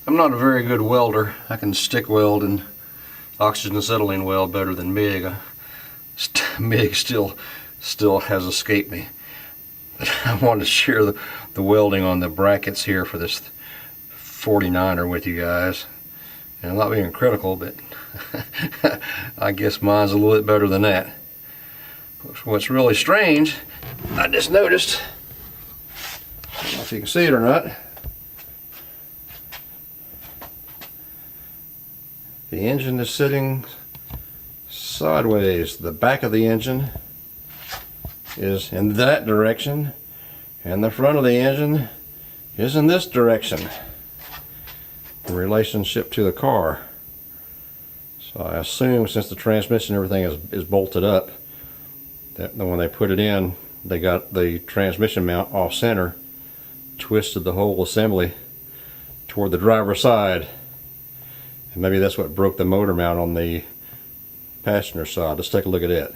I'm not a very good welder. I can stick weld and oxygen acetylene weld better than MIG. MIG still has escaped me. I wanted to share the welding on the brackets here for this 49er with you guys. And I'm not being critical, but I guess mine's a little bit better than that. What's really strange, I just noticed, I don't know if you can see it or not, the engine is sitting sideways. The back of the engine is in that direction, and the front of the engine is in this direction in relationship to the car. So I assume, since the transmission and everything is bolted up, that when they put it in, they got the transmission mount off center, twisted the whole assembly toward the driver's side, and maybe that's what broke the motor mount on the passenger side. Let's take a look at it.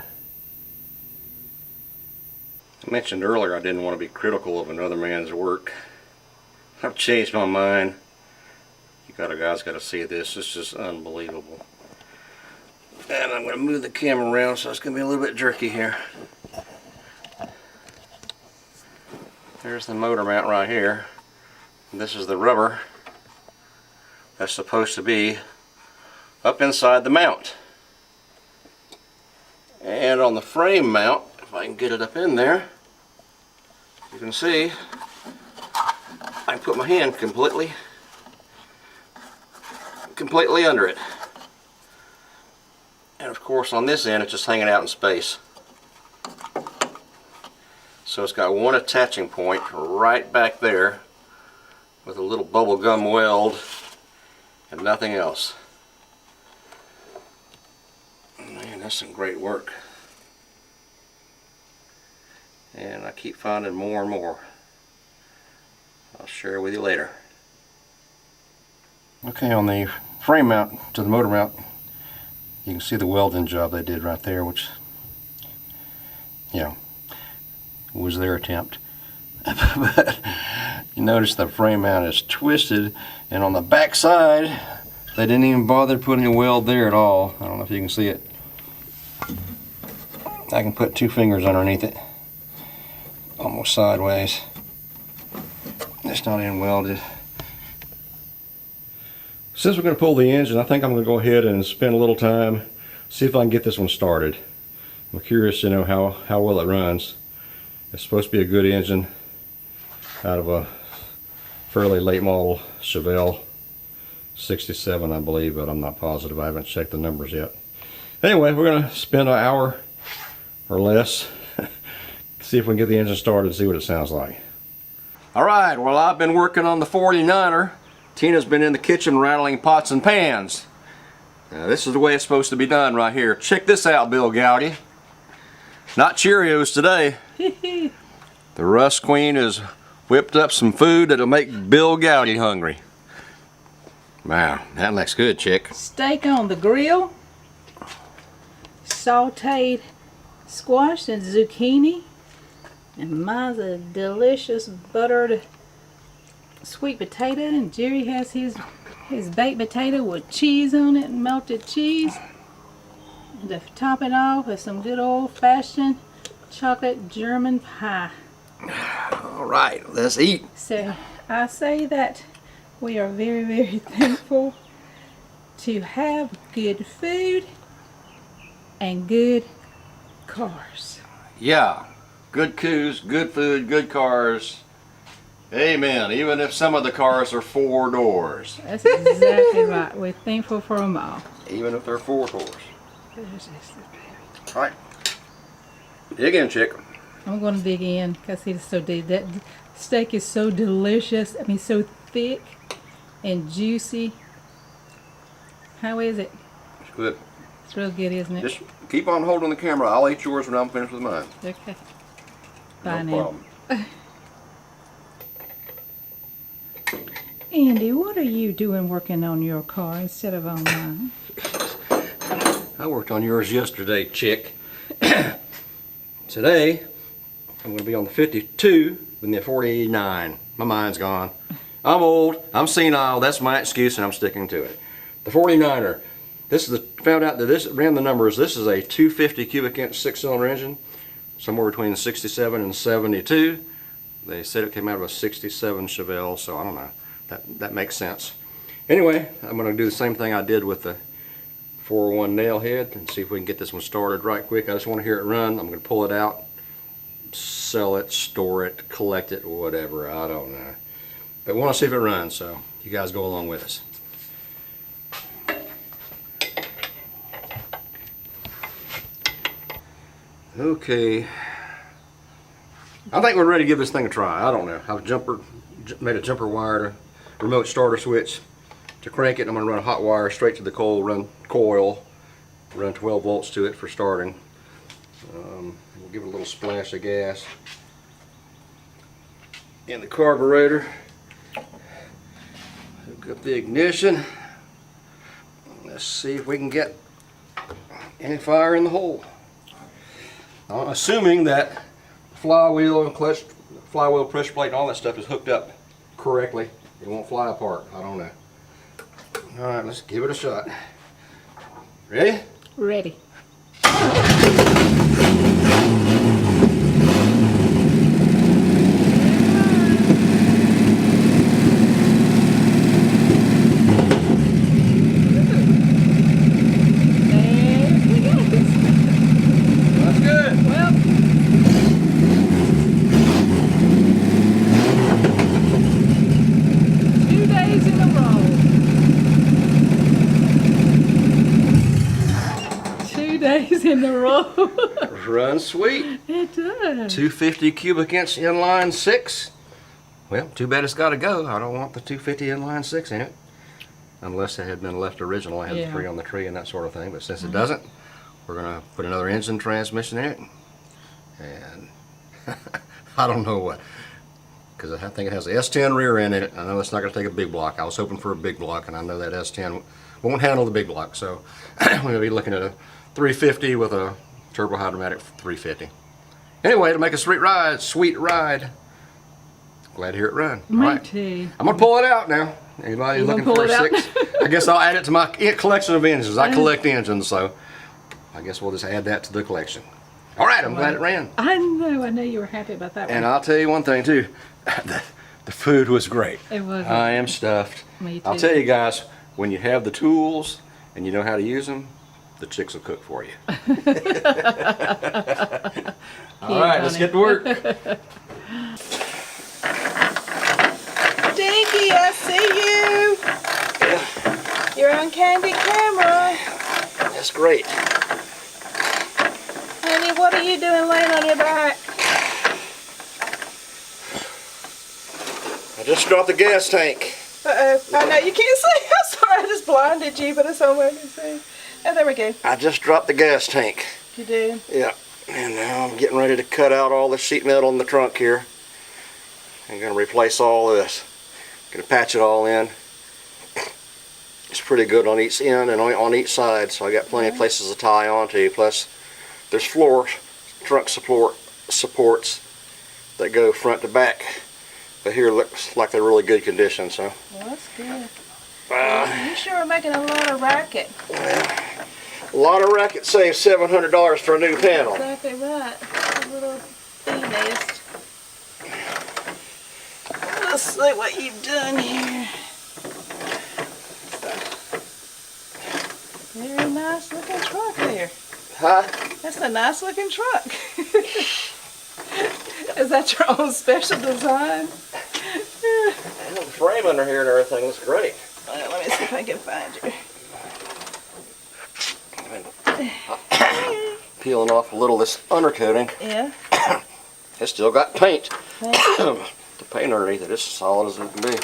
I mentioned earlier I didn't want to be critical of another man's work. I've changed my mind. You guys got to see this. This is unbelievable. And I'm going to move the camera around, so it's going to be a little bit jerky here. There's the motor mount right here. This is the rubber that's supposed to be up inside the mount. And on the frame mount, if I can get it up in there, you can see I can put my hand completely under it. And of course on this end it's just hanging out in space. So it's got one attaching point right back there with a little bubble gum weld and nothing else. Man, that's some great work. And I keep finding more and more. I'll share with you later. Okay, on the frame mount to the motor mount, you can see the welding job they did right there, which, was their attempt. But you notice the frame mount is twisted, and on the back side, they didn't even bother putting a weld there at all. I don't know if you can see it. I can put 2 fingers underneath it, almost sideways. It's not even welded. Since we're going to pull the engine, I think I'm going to go ahead and spend a little time, see if I can get this one started. I'm curious to know how well it runs. It's supposed to be a good engine out of a fairly late model Chevy 67, I believe, but I'm not positive. I haven't checked the numbers yet. Anyway, we're going to spend an hour or less, see if we can get the engine started and see what it sounds like. Alright, well, I've been working on the 49er. Tina's been in the kitchen rattling pots and pans. Now, this is the way it's supposed to be done right here. Check this out, Bill Gowdy. Not Cheerios today. The Rust Queen has whipped up some food that'll make Bill Gowdy hungry. Wow, that looks good, chick. Steak on the grill, sauteed squash and zucchini, and mine's a delicious buttered sweet potato, and Jerry has his baked potato with cheese on it, and melted cheese. And to top it off with some good old-fashioned chocolate German pie. All right, let's eat. So I say that we are very, very thankful to have good food and good cars. Yeah, good coos, good food, good cars. Amen. Even if some of the cars are 4 doors. That's exactly right. We're thankful for them all. Even if they're 4 doors. There's just the baby. All right. Dig in, chick. I'm going to dig in because he's so deep. That steak is so delicious. I mean, so thick and juicy. How is it? It's good. It's real good, isn't it? Just keep on holding the camera. I'll eat yours when I'm finished with mine. Okay. Bye No now. problem. Andy, what are you doing working on your car instead of on mine? I worked on yours yesterday, chick. Today, I'm going to be on the 52 with the 49. My mind's gone. I'm old, I'm senile, that's my excuse and I'm sticking to it. The 49er. This is found out that this, ran the numbers, this is a 250 cubic inch 6-cylinder engine, somewhere between 67 and 72. They said it came out of a 67 Chevelle, so I don't know. That makes sense. Anyway, I'm going to do the same thing I did with the 401 nail head and see if we can get this one started right quick. I just want to hear it run. I'm going to pull it out, sell it, store it, collect it, whatever. I don't know. But we want to see if it runs, so you guys go along with us. Okay. I think we're ready to give this thing a try. I don't know. I've made a jumper wire to remote starter switch to crank it. I'm going to run a hot wire straight to the coil, run 12 volts to it for starting. We'll give it a little splash of gas in the carburetor. Hook up the ignition. Let's see if we can get any fire in the hole. I'm assuming that flywheel and clutch, flywheel pressure plate and all that stuff is hooked up correctly. It won't fly apart. I don't know. Alright, let's give it a shot. Ready? Ready. That's good. Well, 2 days in a row. 2 days in a row. Runs sweet. It does. 250 cubic inch inline 6. Well, too bad it's got to go. I don't want the 250 inline 6 in it. Unless it had been left original. I had the 3 on the tree and that sort of thing. But since it doesn't, we're going to put another engine transmission in it. And I don't know what. Because I think it has a S10 rear end in it. I know it's not going to take a big block. I was hoping for a big block, and I know that S10 won't handle the big block. So we're going to be looking at a 350 with a turbo hydromatic 350. Anyway, to make a sweet ride. Glad to hear it run. Me too. I'm going to pull it out now. Anybody looking for a 6? I guess I'll add it to my collection of engines. I collect engines, so I guess we'll just add that to the collection. All right, I'm glad it ran. I know you were happy about that And one. I'll tell you one thing too. The food was great. It was. I am stuffed. Me too. I'll tell you guys, when you have the tools and you know how to use them, the chicks will cook for you. All right, let's get to work. Dinky, I see you. You're on candid camera. That's great. Honey, what are you doing laying on your back? I just dropped the gas tank. Uh-oh. I know you can't see. I'm sorry, I just blinded you, but it's all I can see. Oh, there we go. I just dropped the gas tank. You did? Yeah. And now I'm getting ready to cut out all the sheet metal in the trunk here. I'm going to replace all this. Going to patch it all in. It's pretty good on each end and on each side, so I got plenty of places to tie onto. Plus, there's trunk supports that go front to back. But here looks like they're really good condition. So. Well, that's good. You sure are making a lot of racket. Well, a lot of racket saves $700 for a new panel. Exactly right. A little bee nest. Let's see what you've done here. Very nice looking truck there. Huh? That's a nice looking truck. Is that your own special design? And the frame under here and everything looks great. Well, let me see if I can find you. Peeling off a little of this undercoating. Yeah. It's still got paint. Well, The paint underneath it is as solid as it can be.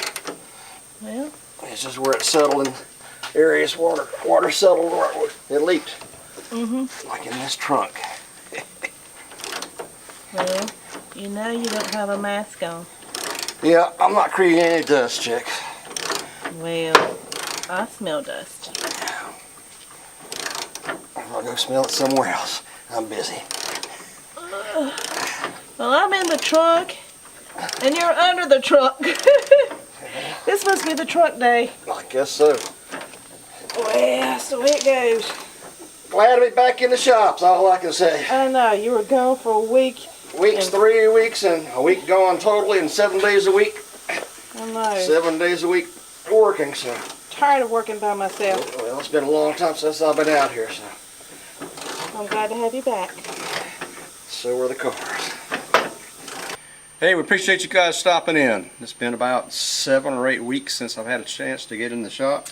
well, It's just where it settled in areas water settled where it leaked. Like in this trunk. well, you know you don't have a mask on. Yeah, I'm not creating any dust, chick. Well, I smell dust. I'll go smell it somewhere else. I'm busy. Well, I'm in the trunk, and you're under the trunk. This must be the truck day. I guess so. Well, that's the way it goes. Glad to be back in the shops, all I can say. I know, you were gone for a week. Weeks, 3 weeks, and a week gone totally, and 7 days a week. I know. 7 days a week working, so. Tired of working by myself. Well, it's been a long time since I've been out here, so. I'm glad to have you back. So are the cars. Hey, we appreciate you guys stopping in. It's been about 7 or 8 weeks since I've had a chance to get in the shop.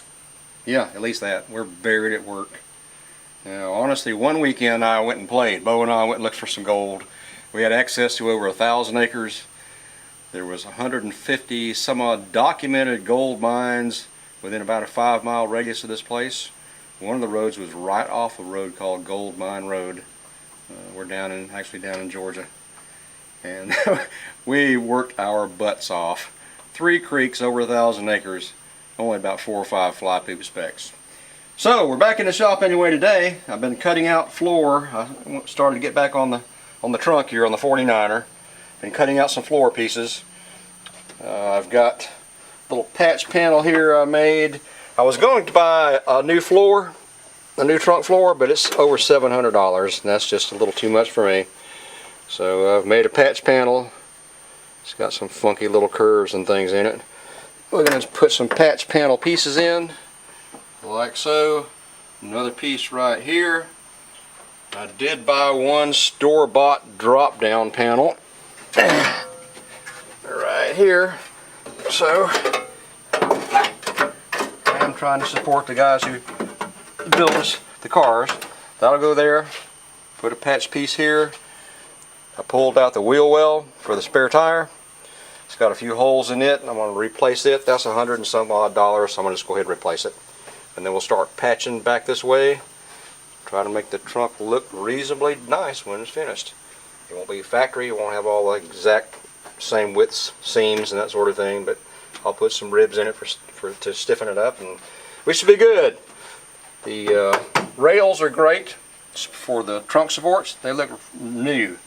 Yeah, at least that. We're buried at work. Now, honestly, one weekend I went and played. Bo and I went and looked for some gold. We had access to over 1,000 acres. There was 150 some odd documented gold mines within about a 5-mile radius of this place. One of the roads was right off a road called Gold Mine Road. We're actually down in Georgia. And we worked our butts off. 3 creeks, over 1,000 acres, only about 4 or 5 fly poop specks. So we're back in the shop anyway today. I've been cutting out floor. I started to get back on the trunk here on the 49er. Been cutting out some floor pieces. I've got a little patch panel here I made. I was going to buy a new floor, a new trunk floor, but it's over $700, and that's just a little too much for me. So I've made a patch panel. It's got some funky little curves and things in it. We're going to put some patch panel pieces in, like so. Another piece right here. I did buy one store-bought drop-down panel right here. So I'm trying to support the guys who build us the cars. That'll go there. Put a patch piece here. I pulled out the wheel well for the spare tire. It's got a few holes in it. I'm going to replace it. That's $100 and some odd, so I'm going to just go ahead and replace it. And then we'll start patching back this way. Try to make the trunk look reasonably nice when it's finished. It won't be factory. It won't have all the exact same widths, seams, and that sort of thing. But I'll put some ribs in it to stiffen it up, and we should be good. The rails are great for the trunk supports. They look new.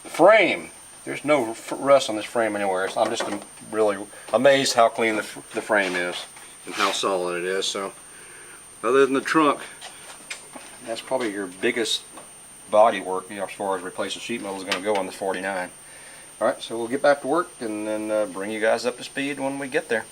The frame, there's no rust on this frame anywhere. I'm just really amazed how clean the frame is and how solid it is. So, other than the trunk, that's probably your biggest body work, as far as replacing sheet metal is going to go on the 49. All right, so we'll get back to work and then bring you guys up to speed when we get there.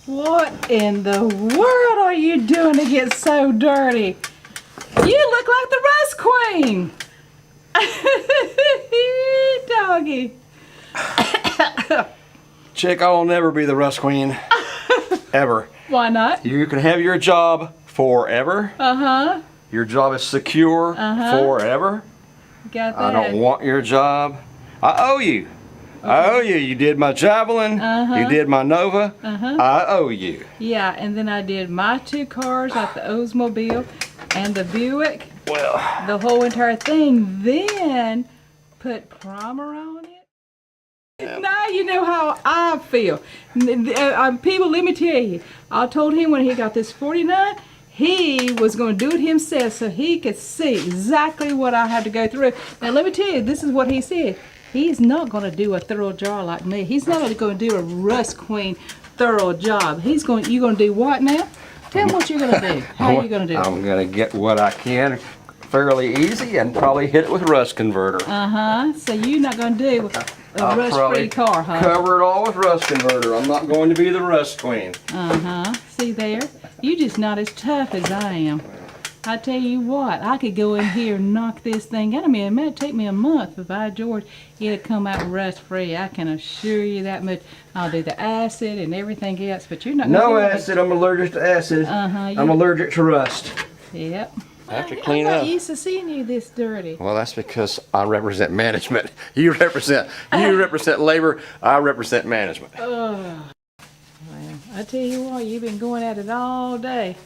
What in the world are you doing to get so dirty? You look like the Rust Queen. Doggy. Chick, I'll never be the Rust Queen. Ever. Why not? You can have your job forever. Uh-huh. Your job is secure forever. Got that. I don't want your job. I owe you. Okay. I owe you. You did my Javelin. You did my Nova. I owe you. Yeah, and then I did my 2 cars, like the Oldsmobile and the Buick. Well, the whole entire thing. Then put primer on it. Yeah. Now you know how I feel. People, let me tell you, I told him when he got this 49, he was going to do it himself so he could see exactly what I had to go through. Now let me tell you, this is what he said. He's not going to do a thorough job like me. He's not going to do a Rust Queen thorough job. You're going to do what now? Tell him what you're going to do. How are you going to do it? I'm going to get what I can fairly easy and probably hit it with a rust converter. So you're not going to do a rust-free car, huh? Cover it all with rust converter. I'm not going to be the Rust Queen. See there? You're just not as tough as I am. I tell you what, I could go in here and knock this thing out of me. It might take me a month, but by George, it'll come out rust-free. I can assure you that much. I'll do the acid and everything else, but you're not going to do No acid. I'm allergic to acid. I'm allergic to rust. Yep. I have to clean I'm not up. used to seeing you this dirty. Well, that's because I represent management. You represent labor. I represent management. Oh, well, I tell you what, you've been going at it all day.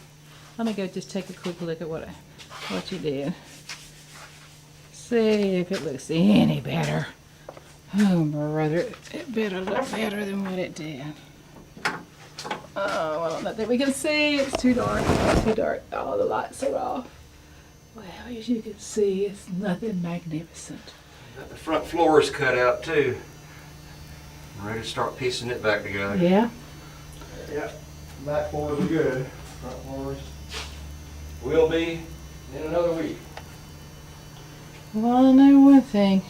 Let me go just take a quick look at what you did. See if it looks any better. Oh, brother, it better look better than what it did. Oh, well, not that we can see. It's too dark. It's too dark. All the lights are off. Well, as you can see, it's nothing magnificent. Got the front floors cut out too. I'm ready to start piecing it back together. Yeah? Yep. Back floors are good. Front floors will be in another week. Well, I know one thing.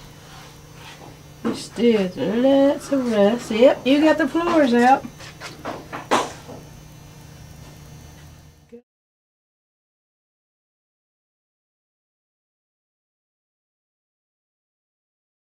You still lots of rust. Yep, you got the floors out.